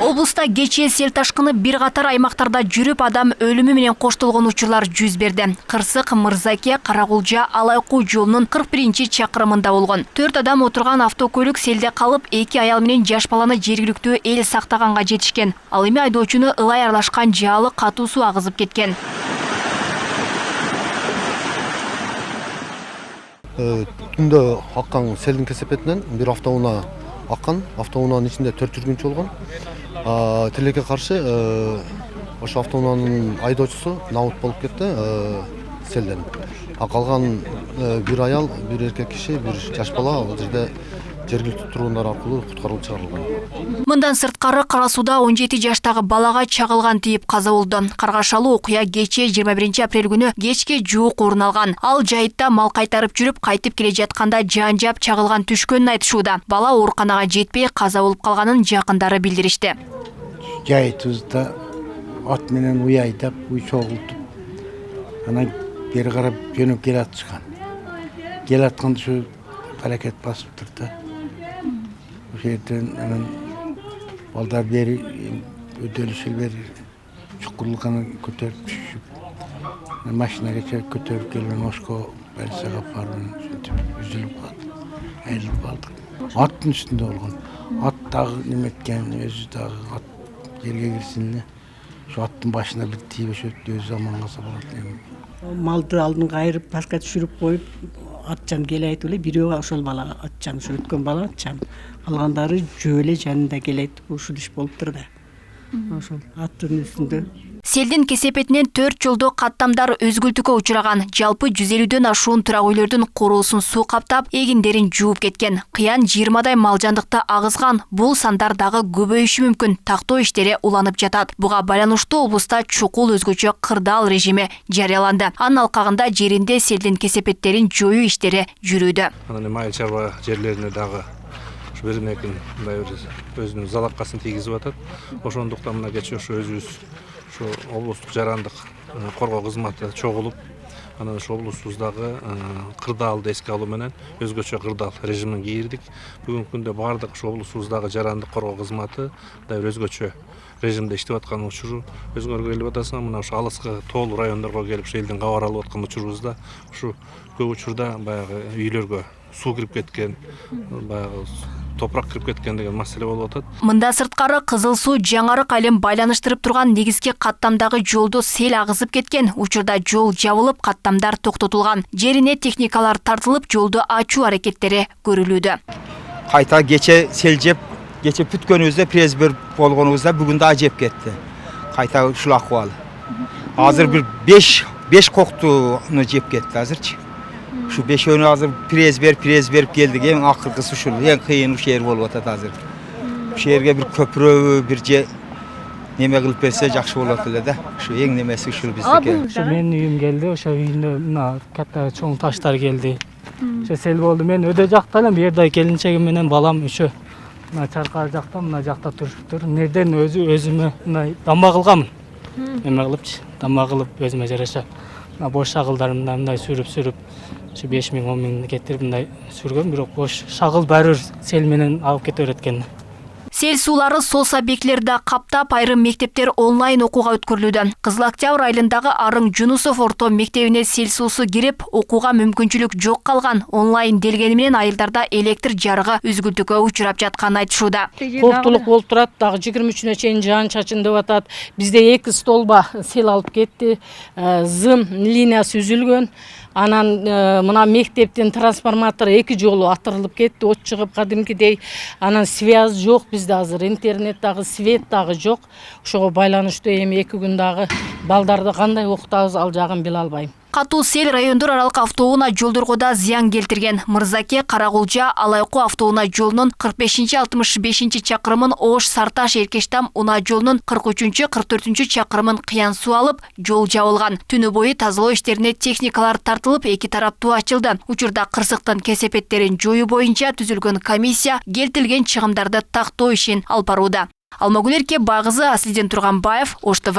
Облыста кечээ сел ташкыны бир катар аймактарда жүрүп адам өлүмү менен коштолгон учурлар жүз берди. Кырсык, Мырзаке, Карагулжа, Алайку жолунун 41-чакырымында болгон. 4 адам отурган автокөлүк селде калып, 2 аял менен жаш баланы жергиликтүү эл сактаганга жетишкен. Ал эми айдоочуну ылай аралашкан жаалы катуу суу агызып кеткен. Түндө аккан селдин кесепетинен бир автоунаа аккан, автоунаанын ичинде 4 жүргүнчү болгон. Тилекке каршы ошо автоунаанын айдоочусу набут болуп кетти селден. Калган бир аял, бир эркек киши, бир жаш бала ал жерде жергиликтүү тургундар аркылуу куткарылып чыгарылган. Мындан сырткары Кара сууда 17 жаштагы балага чагылган тийип каза болду. Каргашалуу окуя кечээ 21 апрель күнү кечке жуук орун алган. Ал жайытта мал кайтарып жүрүп, кайтып келе жатканда жаан-жап чагылган түшкөнүн айтышууда. Бала ооруканага жетпей каза болуп калганын жакындары билдиришти. Жайытыбызда ат менен уй айдап, уй чогултуп, анан бери карап жөнөп келатышкан. Келатканда ушу аракет басып турду. Ошол жерден анан балдар бери өдөлүшүп бери чукурлуканы көтөрүп түшүп, машинага көтөрүп келген Ошко больницага барып үзүлүп калды, айрылып калдык. Аттын үстүндө болгон. Ат дагы неметкен, өзү дагы ат жерге кирсин эле. Ошо аттын башына бир тийип өшөт, өзү аман калса болот. Малды алдынга айырып, башка түшүрүп коюп, атчан келет эле, бирөө ошол бала атчан, ошо өткөн бала атчан. Калгандары жөөле жанында келет, ушул иш болуптур да. Ошол аттын үстүндө. Селдин кесепетинен 4 жолдо каттамдар өзгүлтүккө учураган. Жалпы 150дөн ашуун турак үйлөрдүн короосун суу каптап, эгиндерин жууп кеткен. Кыян 20дай мал жандыкта агызган. Бул сандар дагы көбөйүшү мүмкүн. Тактоо иштери уланып жатат. Буга байланыштуу облуста чукул өзгөчө кырдаал режими жарыяланды. Анын алкагында жеринде селдин кесепеттерин жоюу иштери жүрүүдө. Анан эми айыл чарба жерлерине дагы биринекин өзүнүн залаккасын тийгизип атат. Ошондуктан мына кечээ өзүбүз şu облустук жарандык коргоо кызматы чогулуп, анан ошо облусубуздагы кырдаалды эске алуу менен өзгөчө кырдаал режимин кийирдик. Бүгүнкү күндө бардык ошо облусубуздагы жарандык коргоо кызматы дагы өзгөчө режимде иштеп аткан учуру өзгөргө келип атасың. Мына ошо алыскы тоолуу райондорго келип ошо элдин кабар алып аткан учурубузда ушу көп учурда баягы үйлөргө суу кирип кеткен, баягы топурак кирип кеткен деген маселе болуп атат. Мында сырткары Кызыл суу Жаңарык айылын байланыштырып турган негизги каттамдагы жолду сел агызып кеткен. Учурда жол жабылып, каттамдар токтотулган. Жерине техникалар тартылып, жолду ачуу аракеттери көрүлүүдө. Кайта кече сел жеп, кече бүткөнүбүздө презбер болгонубузда бүгүн да жеп кетти. Кайта ушул акыбал. Азыр бир 5 коктуну жеп кетти азырчы. Şu 5-ünü hazır prezber geldik. En akıllısı şu, en kıyın şehir bolup atat hazır. Şehirge bir köprü, bir neme kılıp berse jakşı bolup atıldı da. Şu en nemesi şu bizdeki. Şu menin uyum geldi, oşa uyumda mına katta çoğun taşlar geldi. Şu sel oldu, men öde jaktayım, bir yerde gelinçegim menen balam şu. Mına çarkar jakta, mına jakta turuptur. Nereden özüme damba kılgamın. Neme kılıp, damba kılıp özüme jaraşa. Boş şagıllarımdan mınдай sürüp şu 5 ming 10 ming getirip mınдай sürgөн, бирок boş şagыл баары сел менен алып кете береткен. Сел суулары Сосо бекилерде каптап, айрым мектептер онлайн окууга өткөрүлүүдө. Кызыл Октябрь айылындагы Арың Жунусов орто мектебине сел суусу кирип, окууга мүмкүнчүлүк жок калган. Онлайн делгени менен айылдарда электр жарыгы үзгүлтүккө учурап жатканын айтышууда. Корктулук болуп турат, дагы 23-үнө чейин жаан чачын деп атат. Бизде 2 столба сел алып кетти. Зым линиясы үзүлгөн. Анан мына мектептин трансформатору 2 жолу атырылып кетти, от чыгып кадимкидей. Анан связь жок бизде азыр, интернет дагы, свет дагы жок. Ошого байланыштуу эми 2 күн дагы балдарды кандай окутабыз, ал жагын биле албайм. Катуу сел райондор аралык автоунаа жолдорго да зыян келтирген. Мырзаке, Карагулжа, Алайку автоунаа жолунун 45-65 чакырымын Ош Сарташ Эркештам унаа жолунун 43-44 чакырымын кыян суу алып, жол жабылган. Түнү бою тазалоо иштерине техникалар тартылып, 2 тараптуу ачылды. Учурда кырсыктын кесепеттерин жоюу боюнча түзүлгөн комиссия келтирилген чыгымдарды тактоо ишин алып барууда. Алмагүл Эрке, Багызы, Аслиден Турганбаев, Ош ТВ.